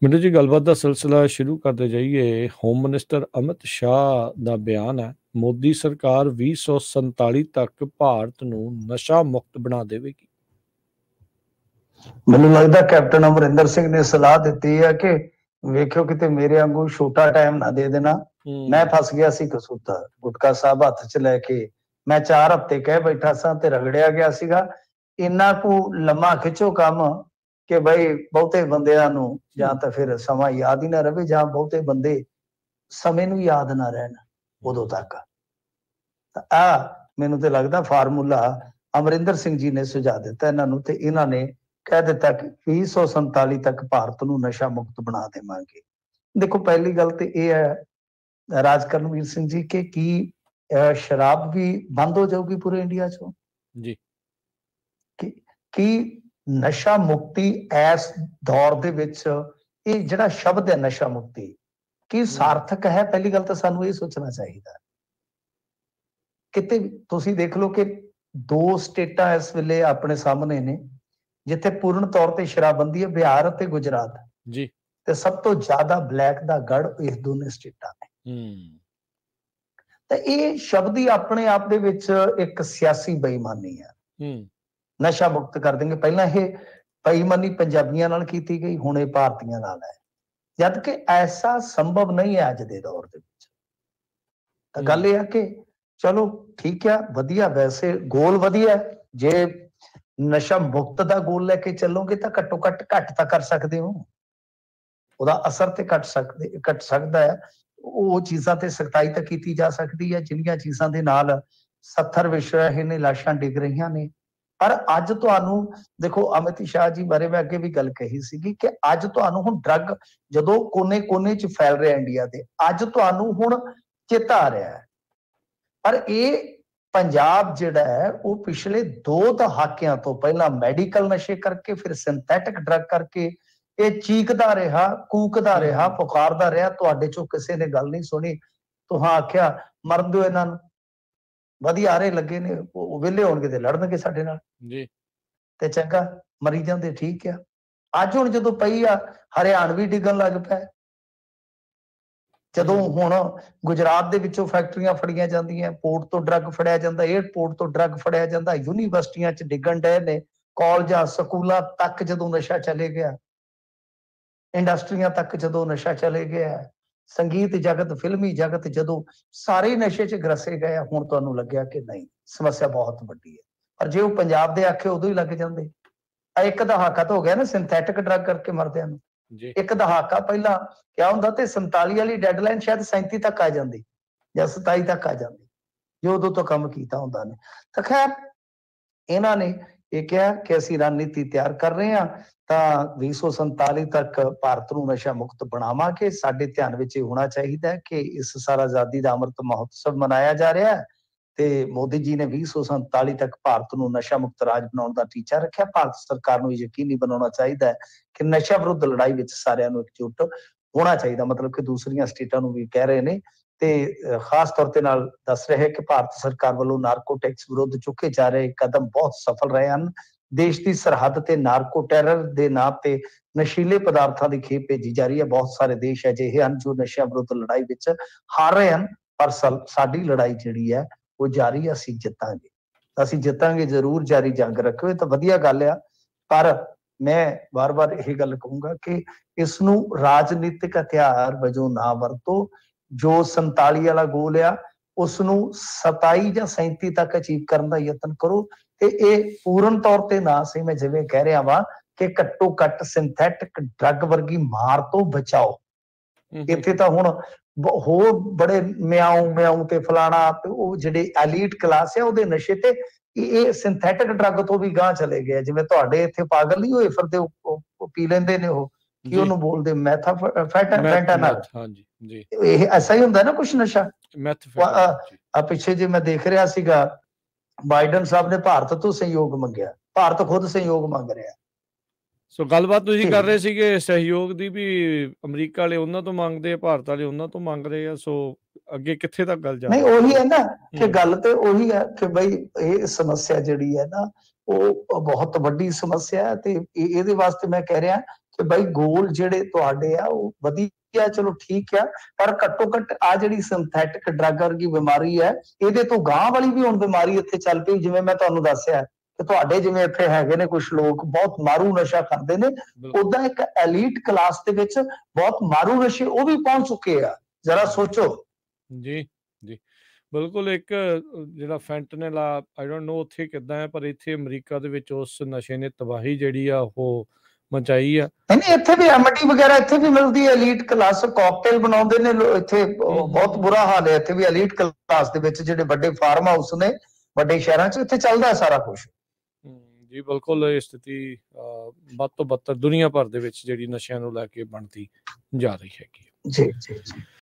मिंटू जी गलबात का सिलसिला शुरू करते जाइए। होम मिनिस्टर अमित शाह का बयान है, मोदी सरकार 2047 तक भारत नूं नशा मुक्त बना देगी। ਮੈਨੂੰ ਲੱਗਦਾ ਕੈਪਟਨ ਅਮਰਿੰਦਰ ਸਿੰਘ ਨੇ ਸਲਾਹ ਦਿੱਤੀ ਹੈ ਕਿ ਵੇਖਿਓ ਕਿਤੇ ਮੇਰੇ ਵਾਂਗੂ ਛੋਟਾ ਟਾਈਮ ਨਾ ਦੇ ਦੇਣਾ। ਮੈਂ ਫਸ ਗਿਆ ਸੀ ਕਸੂਤਾ, ਗੁਟਕਾ ਸਾਹਿਬ ਹੱਥ 'ਚ ਲੈ ਕੇ ਮੈਂ 4 ਹਫ਼ਤੇ ਕਹਿ ਬੈਠਾ ਸਾਂ ਤੇ ਰਗੜਿਆ ਗਿਆ ਸੀਗਾ। ਇੰਨਾ ਕੁ ਲੰਮਾ ਖਿੱਚੋ ਕੰਮ ਕਿ ਬਈ ਬਹੁਤੇ ਬੰਦਿਆਂ ਨੂੰ ਜਾਂ ਤਾਂ ਫਿਰ ਸਮਾਂ ਯਾਦ ਹੀ ਨਾ ਰਵੇ ਜਾਂ ਬਹੁਤੇ ਬੰਦੇ ਸਮੇਂ ਨੂੰ ਯਾਦ ਨਾ ਰਹਿਣ ਉਦੋਂ ਤੱਕ। ਤਾਂ ਆ ਮੈਨੂੰ ਤੇ ਲੱਗਦਾ ਫਾਰਮੂਲਾ ਅਮਰਿੰਦਰ ਸਿੰਘ ਜੀ ਨੇ ਸੁਝਾ ਦਿੱਤਾ ਇਹਨਾਂ ਨੂੰ ਤੇ ਇਹਨਾਂ ਨੇ ਕਹਿ ਦਿੱਤਾ ਕਿ 2047 ਤੱਕ ਭਾਰਤ ਨੂੰ ਨਸ਼ਾ ਮੁਕਤ ਬਣਾ ਦੇਵਾਂਗੇ। ਦੇਖੋ ਪਹਿਲੀ ਗੱਲ ਤੇ ਇਹ ਹੈ ਰਾਜ ਕਰਨਵੀਰ ਸਿੰਘ ਜੀ ਕਿ ਕੀ ਸ਼ਰਾਬ ਵੀ ਬੰਦ ਹੋ ਜਾਊਗੀ ਪੂਰੇ ਇੰਡੀਆ 'ਚੋਂ ਜੀ? ਕੀ ਨਸ਼ਾ ਮੁਕਤੀ ਇਸ ਦੌਰ ਦੇ ਵਿੱਚ ਇਹ ਜਿਹੜਾ ਸ਼ਬਦ ਹੈ ਨਸ਼ਾ ਮੁਕਤੀ ਕੀ ਸਾਰਥਕ ਹੈ? ਪਹਿਲੀ ਗੱਲ ਤਾਂ ਸਾਨੂੰ ਇਹ ਸੋਚਣਾ ਚਾਹੀਦਾ। ਕਿਤੇ ਤੁਸੀਂ ਦੇਖ ਲਓ ਕਿ 2 ਸਟੇਟਾਂ ਇਸ ਵੇਲੇ ਆਪਣੇ ਸਾਹਮਣੇ ਨੇ ਜਿੱਥੇ ਪੂਰਨ ਤੌਰ ਤੇ ਸ਼ਰਾਬਬੰਦੀ ਹੈ, ਬਿਹਾਰ ਅਤੇ ਗੁਜਰਾਤ ਜੀ। ਤੇ ਸਭ ਤੋਂ ਜ਼ਿਆਦਾ ਬਲੈਕ ਦਾ ਗੜ ਇਸ ਦੋਨੇ ਸਟੇਟਾਂ ਨੇ। ਤਾਂ ਇਹ ਸ਼ਬਦ ਹੀ ਆਪਣੇ ਆਪ ਦੇ ਵਿੱਚ ਇੱਕ ਸਿਆਸੀ ਬੇਈਮਾਨੀ ਹੈ। ਨਸ਼ਾ ਮੁਕਤ ਕਰ ਦੇਂਗੇ, ਪਹਿਲਾਂ ਇਹ ਬੇਈਮਾਨੀ ਪੰਜਾਬੀਆਂ ਨਾਲ ਕੀਤੀ ਗਈ, ਹੁਣ ਇਹ ਭਾਰਤੀਆਂ ਨਾਲ ਹੈ, ਜਦ ਕਿ ਐਸਾ ਸੰਭਵ ਨਹੀਂ ਹੈ ਅੱਜ ਦੇ ਦੌਰ ਦੇ ਵਿੱਚ। ਤਾਂ ਗੱਲ ਇਹ ਹੈ ਕਿ ਚਲੋ ਠੀਕ ਹੈ, ਵਧੀਆ, ਵੈਸੇ ਗੋਲ ਵਧੀਆ, ਜੇ ਨਸ਼ਾ ਮੁਕਤ ਦਾ ਗੋਲ ਲੈ ਕੇ ਚੱਲੋਗੇ ਤਾਂ ਘੱਟੋ ਘੱਟ ਤਾਂ ਕਰ ਸਕਦੇ ਹੋ, ਉਹਦਾ ਅਸਰ ਤੇ ਘਟ ਸਕਦਾ ਹੈ। ਉਹ ਚੀਜ਼ਾਂ ਤੇ ਸਖਤਾਈ ਤਾਂ ਕੀਤੀ ਜਾ ਸਕਦੀ ਹੈ ਜਿਹੜੀਆਂ ਚੀਜ਼ਾਂ ਦੇ ਨਾਲ 70 ਵਿਸ਼ਵ ਰਹੇ ਨੇ, ਲਾਸ਼ਾਂ ਡਿੱਗ ਰਹੀਆਂ ਨੇ। ਪਰ ਅੱਜ ਤੁਹਾਨੂੰ ਦੇਖੋ, ਅਮਿਤ ਸ਼ਾਹ ਜੀ ਬਾਰੇ ਮੈਂ ਅੱਗੇ ਵੀ ਗੱਲ ਕਹੀ ਸੀਗੀ ਕਿ ਅੱਜ ਤੁਹਾਨੂੰ ਹੁਣ ਡਰੱਗ ਜਦੋਂ ਕੋਨੇ-ਕੋਨੇ 'ਚ ਫੈਲ ਰਿਹਾ ਇੰਡੀਆ ਦੇ, ਅੱਜ ਤੁਹਾਨੂੰ ਹੁਣ ਚੇਤਾ ਆ ਰਿਹਾ ਹੈ। ਪਰ ਇਹ ਪੰਜਾਬ ਜਿਹੜਾ ਹੈ ਉਹ ਪਿਛਲੇ 2 ਦਹਾਕਿਆਂ ਤੋਂ ਪਹਿਲਾਂ ਮੈਡੀਕਲ ਨਸ਼ੇ ਕਰਕੇ, ਫਿਰ ਸਿੰਥੈਟਿਕ ਡਰੱਗ ਕਰਕੇ ਇਹ ਚੀਕਦਾ ਰਿਹਾ, ਕੂਕਦਾ ਰਿਹਾ, ਪੁਕਾਰਦਾ ਰਿਹਾ। ਤੁਹਾਡੇ ਚੋਂ ਕਿਸੇ ਨੇ ਗੱਲ ਨਹੀਂ ਸੁਣੀ। ਤੁਹਾਂ ਆਖਿਆ ਮਰਨ ਦਿਓ ਇਹਨਾਂ ਨੂੰ, ਵਧੀਆ ਆਰੇ ਲੱਗੇ ਨੇ, ਉਹ ਵਿਹਲੇ ਹੋਣਗੇ ਤੇ ਲੜਨਗੇ ਸਾਡੇ ਨਾਲ ਜੀ, ਤੇ ਚੰਗਾ ਮਰੀ ਜਾਂਦੇ, ਠੀਕ ਆ। ਅੱਜ ਹੁਣ ਜਦੋਂ ਪਈ ਆ ਹਰਿਆਣਵੀ ਡਿੱਗਣ ਲੱਗ ਪਿਆ, ਜਦੋਂ ਹੁਣ ਗੁਜਰਾਤ ਦੇ ਵਿੱਚੋਂ ਫੈਕਟਰੀਆਂ ਫੜੀਆਂ ਜਾਂਦੀਆਂ, ਪੋਰਟ ਤੋਂ ਡਰੱਗ ਫੜਿਆ ਜਾਂਦਾ, ਏਅਰਪੋਰਟ ਤੋਂ ਡਰੱਗ ਫੜਿਆ ਜਾਂਦਾ, ਯੂਨੀਵਰਸਿਟੀਆਂ 'ਚ ਡਿੱਗਣ ਡਏ ਨੇ, ਕਾਲਜਾਂ ਸਕੂਲਾਂ ਤੱਕ ਜਦੋਂ ਨਸ਼ਾ ਚਲੇ ਗਿਆ, ਇੰਡਸਟਰੀਆਂ ਤੱਕ ਜਦੋਂ ਨਸ਼ਾ ਚਲੇ ਗਿਆ, ਸੰਗੀਤ ਜਗਤ, ਫਿਲਮੀ ਜਗਤ ਜਦੋਂ ਸਾਰੇ ਨਸ਼ੇ 'ਚ ਗਰਸੇ ਗਏ, ਹੁਣ ਤੁਹਾਨੂੰ ਲੱਗਿਆ ਕਿ ਨਹੀਂ, ਸਮੱਸਿਆ ਬਹੁਤ ਵੱਡੀ ਹੈ। ਪਰ ਜੇ ਉਹ ਪੰਜਾਬ ਦੇ ਆਖੇ ਉਦੋਂ ਹੀ ਲੱਗ ਜਾਂਦੇ। ਇੱਕ ਦਹਾਕਾ ਤਾਂ ਹੋ ਗਿਆ ਨਾ ਸਿੰਥੈਟਿਕ ਡਰੱਗ ਕਰਕੇ ਮਰਦਿਆਂ ਨੂੰ। ਇੱਕ ਦਹਾਕਾ ਪਹਿਲਾਂ ਕਿਆ ਹੁੰਦਾ ਤੇ 47 ਵਾਲੀ ਡੈਡਲਾਈਨ ਸ਼ਾਇਦ 37 ਤੱਕ ਆ ਜਾਂਦੀ ਜਾਂ 27 ਤੱਕ ਆ ਜਾਂਦੀ, ਜੋ ਉਦੋਂ ਤੋਂ ਕੰਮ ਕੀਤਾ ਹੁੰਦਾ ਨੇ। ਤਾਂ ਖੈਰ ਇਹਨਾਂ ਨੇ ਇਹ ਕਿਹਾ ਕਿ ਅਸੀਂ ਰਣਨੀਤੀ ਤਿਆਰ ਕਰ ਰਹੇ ਹਾਂ ਤਾਂ 2047 ਤੱਕ ਭਾਰਤ ਨੂੰ ਨਸ਼ਾ ਮੁਕਤ ਬਣਾਵਾਂਗੇ। ਸਾਡੇ ਧਿਆਨ ਵਿੱਚ ਇਹ ਹੋਣਾ ਚਾਹੀਦਾ ਹੈ ਕਿ ਇਸ ਸਾਲ ਆਜ਼ਾਦੀ ਦਾ ਅੰਮ੍ਰਿਤ ਮਹੋਤਸਵ ਮਨਾਇਆ ਜਾ ਰਿਹਾ ਹੈ ਤੇ ਮੋਦੀ ਜੀ ਨੇ 2047 ਤੱਕ ਭਾਰਤ ਨੂੰ ਨਸ਼ਾ ਮੁਕਤ ਰਾਜ ਬਣਾਉਣ ਦਾ ਟੀਚਾ ਰੱਖਿਆ। ਭਾਰਤ ਸਰਕਾਰ ਨੂੰ ਯਕੀਨੀ ਬਣਾਉਣਾ ਚਾਹੀਦਾ ਹੈ ਕਿ ਨਸ਼ਾ ਵਿਰੁੱਧ ਲੜਾਈ ਵਿੱਚ ਸਾਰਿਆਂ ਨੂੰ ਇਕਜੁੱਟ ਹੋਣਾ ਚਾਹੀਦਾ। ਮਤਲਬ ਕਿ ਦੂਸਰੀਆਂ ਸਟੇਟਾਂ ਨੂੰ ਵੀ ਕਹਿ ਰਹੇ ਨੇ ਤੇ ਖਾਸ ਤੌਰ ਤੇ ਨਾਲ ਦੱਸ ਰਹੇ ਕਿ ਭਾਰਤ ਸਰਕਾਰ ਵੱਲੋਂ ਨਾਰਕੋ ਟੈਕਸ ਵਿਰੁੱਧ ਚੁੱਕੇ ਜਾ ਰਹੇ ਕਦਮ ਬਹੁਤ ਸਫਲ ਰਹੇ ਹਨ। ਦੇਸ਼ ਦੀ ਸਰਹੱਦ ਤੇ ਨਾਰਕੋ ਟੈਰਰ ਦੇ ਨਾਂ ਤੇ ਨਸ਼ੀਲੇ ਪਦਾਰਥਾਂ ਦੀ ਖੇਪ ਭੇਜੀ ਜਾ ਰਹੀ ਹੈ। ਬਹੁਤ ਸਾਰੇ ਦੇਸ਼ ਅਜਿਹੇ ਹਨ ਜੋ ਨਸ਼ਿਆਂ ਵਿਰੁੱਧ ਲੜਾਈ ਵਿੱਚ ਹਾਰ ਰਹੇ ਹਨ, ਪਰ ਸਾਡੀ ਲੜਾਈ ਜਿਹੜੀ ਹੈ ਉਹ ਜਾਰੀ ਹੈ। ਅਸੀਂ ਜਿੱਤਾਂਗੇ ਜ਼ਰੂਰ, ਜਾਰੀ ਜੰਗ ਰੱਖੋ, ਇਹ ਤਾਂ ਵਧੀਆ ਗੱਲ ਆ। ਪਰ ਮੈਂ ਵਾਰ-ਵਾਰ ਇਹ ਗੱਲ ਕਹੂੰਗਾ ਕਿ ਇਸ ਨੂੰ ਰਾਜਨੀਤਿਕ ਹਥਿਆਰ ਵਜੋਂ ਨਾ ਵਰਤੋ। ਜੋ 47 ਵਾਲਾ ਗੋਲ ਆ ਉਸ ਨੂੰ 27 ਜਾਂ 37 ਤੱਕ ਅਚੀਵ ਕਰਨ ਦਾ ਯਤਨ ਕਰੋ ਤੇ ਇਹ ਪੂਰਨ ਤੌਰ ਤੇ ਨਾ ਸਹੀ, ਮੈਂ ਜਿਵੇਂ ਕਹਿ ਰਿਹਾ ਵਾਂ ਕਿ ਘੱਟੋ ਘੱਟ ਸਿੰਥੈਟਿਕ ਡਰੱਗ ਵਰਗੀ ਮਾਰ ਤੋਂ ਬਚਾਓ। ਇੱਥੇ ਤਾਂ ਹੁਣ ਹੋਰ ਬੜੇ ਮਿਆਉ ਤੇ ਫਲਾਣਾ ਤੇ ਉਹ ਜਿਹੜੇ ਐਲੀਟ ਕਲਾਸ ਹੈ ਉਹਦੇ ਨਸ਼ੇ ਤੇ ਇਹ ਸਿੰਥੈਟਿਕ ਡਰੱਗ ਤੋਂ ਵੀ ਗਾਂਹ ਚਲੇ ਗਏ। ਜਿਵੇਂ ਤੁਹਾਡੇ ਇੱਥੇ ਪਾਗਲ ਨਹੀਂ ਹੋਏ ਫਿਰਦੇ, ਉਹ ਪੀ ਲੈਂਦੇ ਨੇ, ਉਹ ਕੀ ਉਹਨੂੰ ਬੋਲਦੇ, ਫੈਂਟਾਨਲ। ਹਾਂਜੀ ਜੀ, ਇਹ ਐਸਾ ਹੀ ਹੁੰਦਾ ਨਾ ਕੁਛ ਨਸ਼ਾ। ਪਿੱਛੇ ਜੇ ਮੈਂ ਦੇਖ ਰਿਹਾ ਸੀਗਾ ਬਾਈਡਨ ਸਾਹਿਬ ਨੇ ਭਾਰਤ ਤੋਂ ਸਹਿਯੋਗ ਮੰਗਿਆ, ਭਾਰਤ ਖੁਦ ਸਹਿਯੋਗ ਮੰਗ ਰਿਹਾ। ਸੋ ਗੱਲਬਾਤ ਤੁਸੀਂ ਕਰ ਰਹੇ ਸੀਗੇ ਸਹਿਯੋਗ ਦੀ ਵੀ ਅਮਰੀਕਾ ਵਾਲੇ ਉਹਨਾਂ ਤੋਂ ਮੰਗਦੇ ਆ, ਭਾਰਤ ਵਾਲੇ ਉਹਨਾਂ ਤੋਂ ਮੰਗ ਰਹੇ ਆ। ਸੋ ਅੱਗੇ ਕਿੱਥੇ ਤੱਕ ਗੱਲ ਨਹੀਂ, ਉਹੀ ਹੈ ਨਾ ਕਿ ਗੱਲ ਤੇ ਉਹੀ ਹੈ ਕਿ ਬਈ ਇਹ ਸਮੱਸਿਆ ਜਿਹੜੀ ਹੈ ਨਾ ਉਹ ਬਹੁਤ ਵੱਡੀ ਸਮੱਸਿਆ ਹੈ ਤੇ ਇਹਦੇ ਵਾਸਤੇ ਮੈਂ ਕਹਿ ਰਿਹਾ ਕਿ ਬਈ ਗੋਲ ਜਿਹੜੇ ਤੁਹਾਡੇ ਆ ਉਹ ਵਧੀਆ, ਚਲੋ ਠੀਕ ਆ, ਪਰ ਘੱਟੋ ਘੱਟ ਆ ਜਿਹੜੀ ਸਿੰਥੈਟਿਕ ਡਰੱਗ ਵਰਗੀ ਬਿਮਾਰੀ ਹੈ, ਇਹਦੇ ਤੋਂ ਗਾਂਹ ਵਾਲੀ ਵੀ ਹੁਣ ਬਿਮਾਰੀ ਇੱਥੇ ਚੱਲ ਪਈ। ਜਿਵੇਂ ਮੈਂ ਤੁਹਾਨੂੰ ਦੱਸਿਆ ਕਿ ਤੁਹਾਡੇ ਜਿਵੇਂ ਇੱਥੇ ਹੈਗੇ ਨੇ ਕੁਝ ਲੋਕ ਬਹੁਤ ਮਾਰੂ ਨਸ਼ਾ ਕਰਦੇ ਨੇ, ਉਦਾਂ ਇੱਕ ਐਲੀਟ ਕਲਾਸ ਦੇ ਵਿੱਚ ਬਹੁਤ ਮਾਰੂ ਨਸ਼ੇ ਉਹ ਵੀ ਪਹੁੰਚ ਚੁੱਕੇ ਆ। ਜਰਾ ਸੋਚੋ। ਜੀ ਜੀ ਬਿਲਕੁਲ। ਇੱਕ ਜਿਹੜਾ ਫੈਂਟਨਲ ਆ, ਆਈ ਡੋਂਟ ਨੋ ਉੱਥੇ ਕਿੱਦਾਂ ਹੈ, ਪਰ ਇੱਥੇ ਅਮਰੀਕਾ ਦੇ ਵਿੱਚ ਉਸ ਨਸ਼ੇ ਨੇ ਤਬਾਹੀ ਜਿਹੜੀ ਆ ਉਹ ਮਚਾਈ ਆ। ਨਹੀਂ, ਇੱਥੇ ਵੀ ਐਮਡੀ ਵਗੈਰਾ ਇੱਥੇ ਵੀ ਮਿਲਦੀ ਹੈ, ਐਲੀਟ ਕਲਾਸ ਕਾਕਟੇਲ ਬਣਾਉਂਦੇ ਨੇ ਇੱਥੇ, ਬਹੁਤ ਬੁਰਾ ਹਾਲ ਹੈ ਇੱਥੇ ਵੀ ਐਲੀਟ ਕਲਾਸ ਦੇ ਵਿੱਚ। ਜਿਹੜੇ ਵੱਡੇ ਫਾਰਮ ਹਾਊਸ ਨੇ ਵੱਡੇ ਸ਼ਹਿਰਾਂ 'ਚ, ਇੱਥੇ ਚੱਲਦਾ ਸਾਰਾ ਕੁਝ। ਜੀ ਬਿਲਕੁਲ, ਇਹ ਸਥਿਤੀ ਵੱਧ ਤੋਂ ਬੱਤਰ ਦੁਨੀਆ ਭਰ ਦੇ ਵਿੱਚ ਜਿਹੜੀ ਨਸ਼ਿਆਂ ਨੂੰ ਲੈ ਕੇ ਬਣਦੀ ਜਾ ਰਹੀ ਹੈਗੀ। ਜੀ ਜੀ ਜੀ।